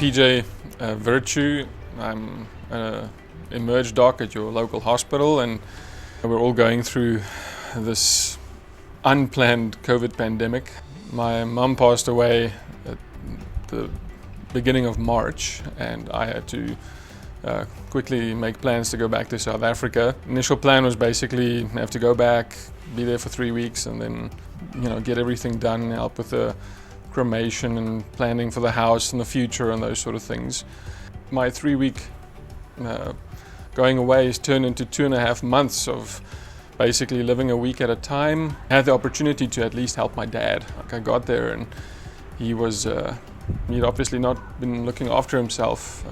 PJ Vertue. I'm an emerge doc at your local hospital, and we're all going through this unplanned COVID pandemic. My mum passed away at the beginning of March, and I had to quickly make plans to go back to South Africa. Initial plan was basically have to go back, be there for 3 weeks, and then get everything done, help with the cremation and planning for the house and the future and those sort of things. My 3-week going away has turned into 2.5 months of basically living a week at a time. I had the opportunity to at least help my dad. I got there and he'd obviously not been looking after himself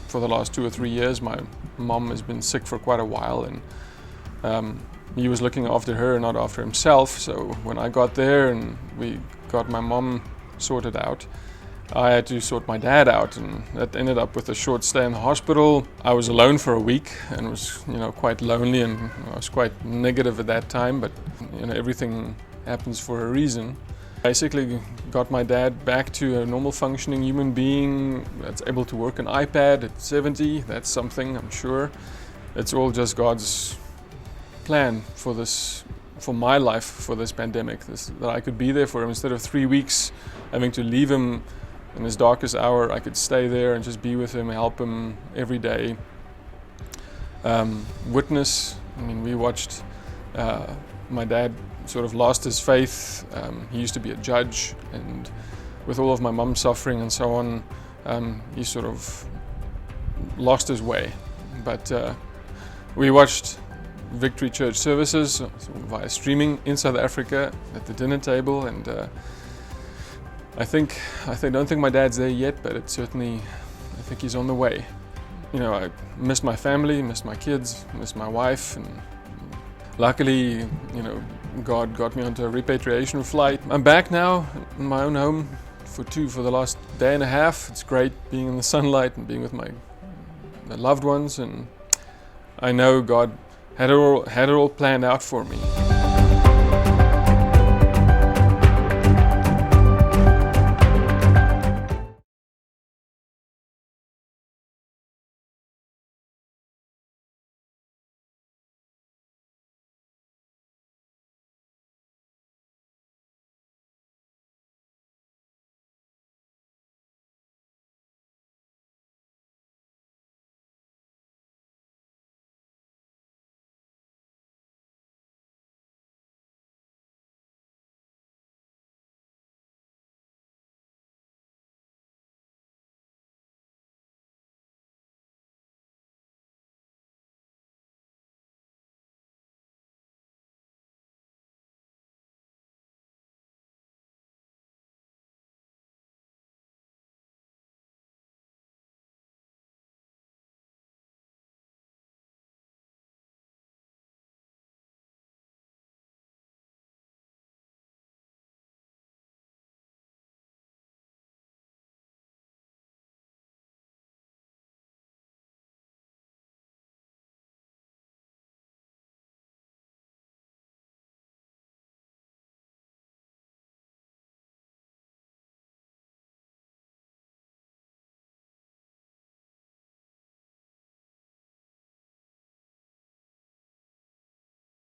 for the last 2 or 3 years. My mom has been sick for quite a while, and he was looking after her, not after himself. So when I got there and we got my mom sorted out, I had to sort my dad out, and that ended up with a short stay in the hospital. I was alone for a week and was quite lonely, and I was quite negative at that time, but everything happens for a reason. Basically got my dad back to a normal functioning human being that's able to work an iPad at 70. That's something, I'm sure. It's all just God's plan for my life, for this pandemic, that I could be there for him. Instead of 3 weeks having to leave him in his darkest hour, I could stay there and just be with him, help him every day. Witness, we watched my dad sort of lost his faith. He used to be a judge, and with all of my mum suffering and so on, he sort of lost his way. But we watched Victory Church services via streaming in South Africa at the dinner table, and I don't think my dad's there yet, but I think he's on the way. I missed my family, missed my kids, missed my wife, and luckily, God got me onto a repatriation flight. I'm back now in my own home for the last day and a half. It's great being in the sunlight and being with my loved ones, and I know God had it all planned out for me.